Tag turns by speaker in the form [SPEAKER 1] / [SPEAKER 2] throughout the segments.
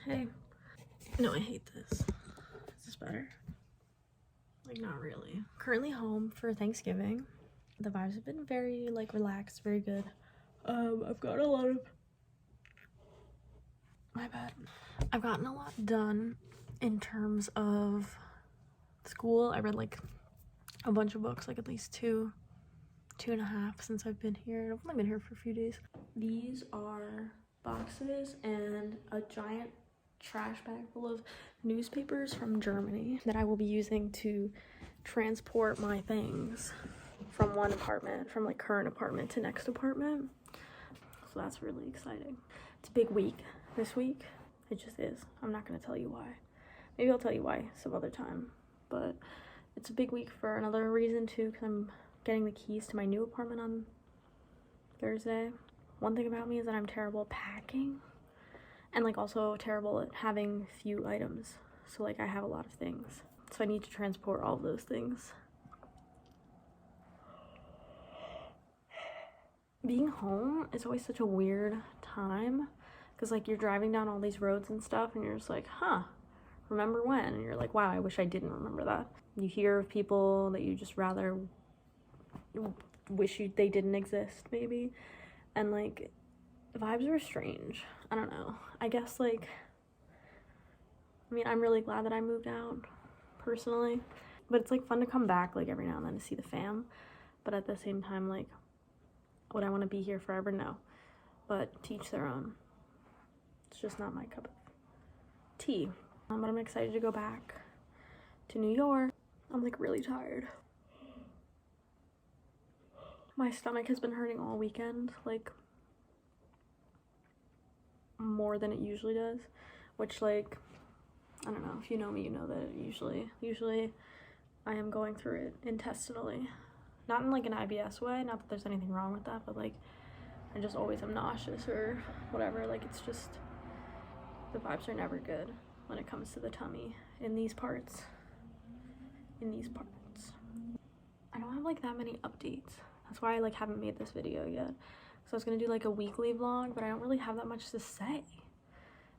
[SPEAKER 1] Hey. No, I hate this. Is this better? Like, not really. Currently home for Thanksgiving. The vibes have been very, like, relaxed, very good. I've got a lot of... My bad. I've gotten a lot done in terms of school. I read, like, a bunch of books, like at least two and a half since I've been here. I've only been here for a few days. These are boxes and a giant trash bag full of newspapers from Germany that I will be using to transport my things from one apartment, from like current apartment to next apartment. So that's really exciting. It's a big week this week. It just is. I'm not gonna tell you why. Maybe I'll tell you why some other time, but it's a big week for another reason too, because I'm getting the keys to my new apartment on Thursday. One thing about me is that I'm terrible at packing and like also terrible at having few items. So like I have a lot of things. So I need to transport all of those things. Being home is always such a weird time because like you're driving down all these roads and stuff and you're just like, huh, remember when? And you're like, wow, I wish I didn't remember that. You hear of people that you just rather wish they didn't exist maybe, and like vibes are strange. I don't know. I guess like, I mean, I'm really glad that I moved out personally, but it's like fun to come back like every now and then to see the fam, but at the same time, like, would I want to be here forever? No, but to each their own. It's just not my cup of tea. But I'm excited to go back to New York. I'm like really tired. My stomach has been hurting all weekend, like more than it usually does, which like, I don't know, if you know me, you know that usually I am going through it intestinally. Not in like an IBS way, not that there's anything wrong with that, but like I just always am nauseous or whatever. Like it's just, the vibes are never good when it comes to the tummy in these parts. I don't have like that many updates. That's why I like haven't made this video yet. So I was gonna do like a weekly vlog, but I don't really have that much to say.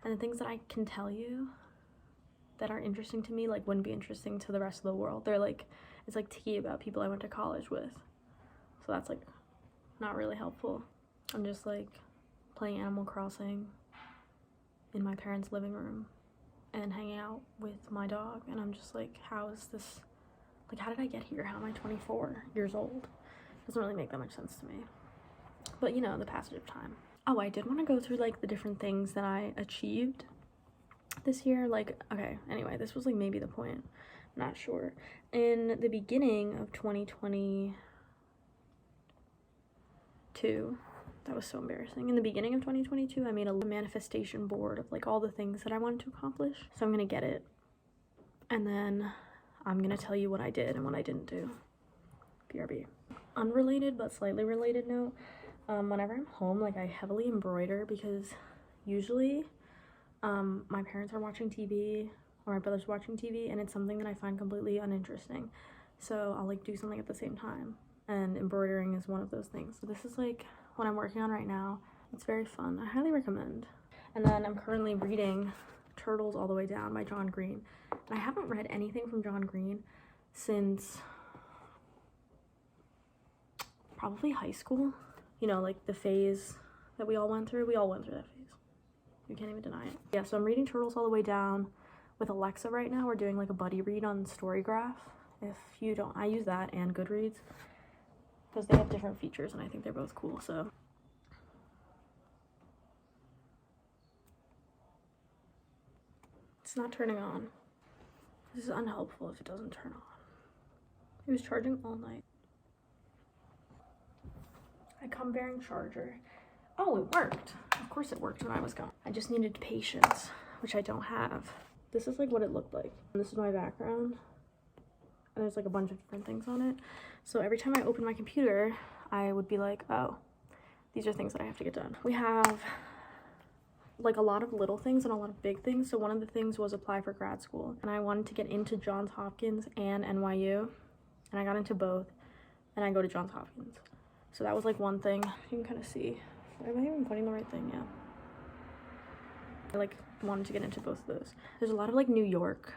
[SPEAKER 1] And the things that I can tell you that are interesting to me like wouldn't be interesting to the rest of the world. They're like, it's like tea about people I went to college with. So that's like not really helpful. I'm just like playing Animal Crossing in my parents' living room and hanging out with my dog, and I'm just like, how is this, like, how did I get here? How am I 24 years old? Doesn't really make that much sense to me, but you know, the passage of time. Oh, I did want to go through like the different things that I achieved this year. Like, okay, anyway, this was like maybe the point, I'm not sure. In the beginning of 2022, that was so embarrassing. In the beginning of 2022, I made a manifestation board of like all the things that I wanted to accomplish. So I'm gonna get it, and then I'm gonna tell you what I did and what I didn't do. BRB. Unrelated but slightly related note, whenever I'm home, like I heavily embroider because usually my parents are watching TV or my brother's watching TV and it's something that I find completely uninteresting. So I'll like do something at the same time, and embroidering is one of those things. So this is like what I'm working on right now. It's very fun. I highly recommend. And then I'm currently reading Turtles All the Way Down by John Green. And I haven't read anything from John Green since probably high school. You know, like the phase that we all went through. We all went through that phase. You can't even deny it. Yeah, so I'm reading Turtles All the Way Down with Alexa right now. We're doing like a buddy read on Storygraph. If you don't, I use that and Goodreads because they have different features and I think they're both cool. So it's not turning on. This is unhelpful if it doesn't turn on. It was charging all night. I come bearing charger. Oh, it worked. Of course it worked when I was gone. I just needed patience, which I don't have. This is like what it looked like. And this is my background. And there's like a bunch of different things on it. So every time I open my computer, I would be like, oh, these are things that I have to get done. We have like a lot of little things and a lot of big things. So one of the things was apply for grad school. And I wanted to get into Johns Hopkins and NYU. And I got into both. And I go to Johns Hopkins. So that was like one thing. You can kind of see. Am I even pointing the right thing? Yeah. I like wanted to get into both of those. There's a lot of like New York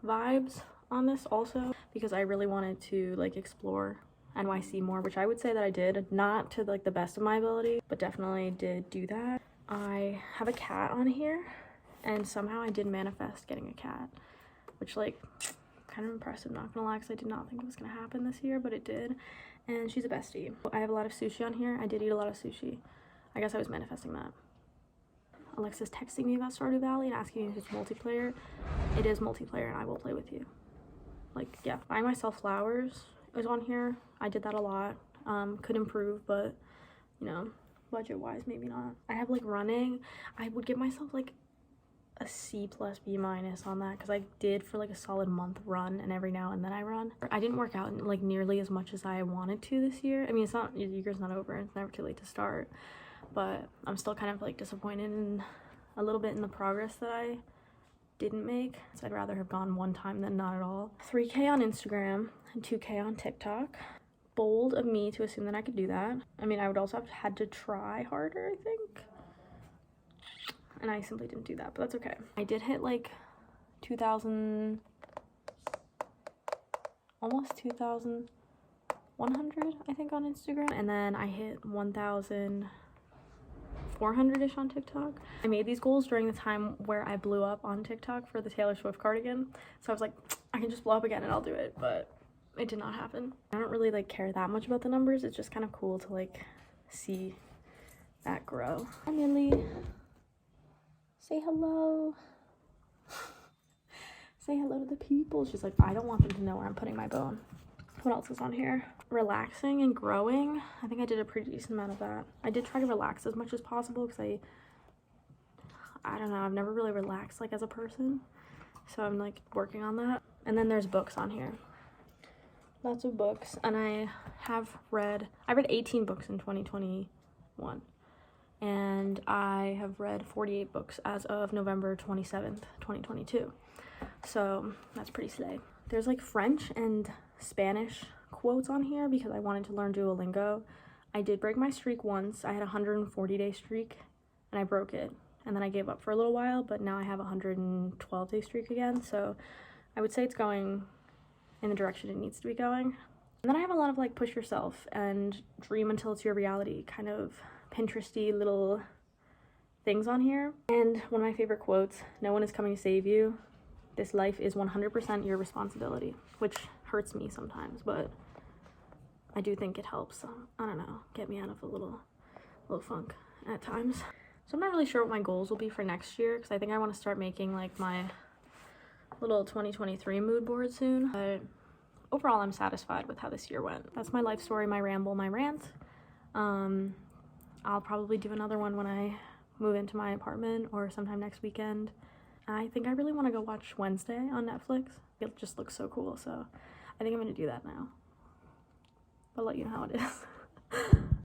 [SPEAKER 1] vibes on this also, because I really wanted to like explore NYC more, which I would say that I did, not to like the best of my ability, but definitely did do that. I have a cat on here, and somehow I did manifest getting a cat, which like kind of impressive, not gonna lie, because I did not think it was gonna happen this year, but it did. And she's a bestie. I have a lot of sushi on here. I did eat a lot of sushi. I guess I was manifesting that. Alexa's texting me about Stardew Valley and asking me if it's multiplayer. It is multiplayer, and I will play with you. Like, yeah, buying myself flowers is on here. I did that a lot. Could improve, but you know, budget wise, maybe not. I have like running. I would give myself like a C plus B minus on that, because I did for like a solid month run, and every now and then I run. I didn't work out like nearly as much as I wanted to this year. I mean, it's not, your year's not over, it's never too late to start, but I'm still kind of like disappointed in a little bit in the progress that I didn't make. So I'd rather have gone one time than not at all. 3K on Instagram and 2K on TikTok. Bold of me to assume that I could do that. I mean, I would also have had to try harder, I think, and I simply didn't do that, but that's okay. I did hit like 2,000, almost 2,100, I think, on Instagram, and then I hit 1,400-ish on TikTok. I made these goals during the time where I blew up on TikTok for the Taylor Swift cardigan, so I was like, I can just blow up again and I'll do it, but it did not happen. I don't really like care that much about the numbers. It's just kind of cool to like see that grow. Hi, Millie. Say hello. Say hello to the people. She's like, I don't want them to know where I'm putting my bone. What else is on here? Relaxing and growing. I think I did a pretty decent amount of that. I did try to relax as much as possible, because I don't know, I've never really relaxed like as a person, so I'm like working on that. And then there's books on here. Lots of books, and I read 18 books in 2021, and I have read 48 books as of November 27th, 2022, so that's pretty slay. There's like French and Spanish quotes on here because I wanted to learn Duolingo. I did break my streak once. I had a 140-day streak, and I broke it, and then I gave up for a little while, but now I have a 112-day streak again, so I would say it's going in the direction it needs to be going. And then I have a lot of like push yourself and dream until it's your reality kind of Pinteresty little things on here. And one of my favorite quotes, no one is coming to save you. This life is 100% your responsibility, which hurts me sometimes, but I do think it helps, I don't know, get me out of a little funk at times. So I'm not really sure what my goals will be for next year, because I think I want to start making like my little 2023 mood board soon, but overall I'm satisfied with how this year went. That's my life story, my ramble, my rant. I'll probably do another one when I move into my apartment or sometime next weekend. I think I really want to go watch Wednesday on Netflix. It just looks so cool, so I think I'm gonna do that now. I'll let you know how it is.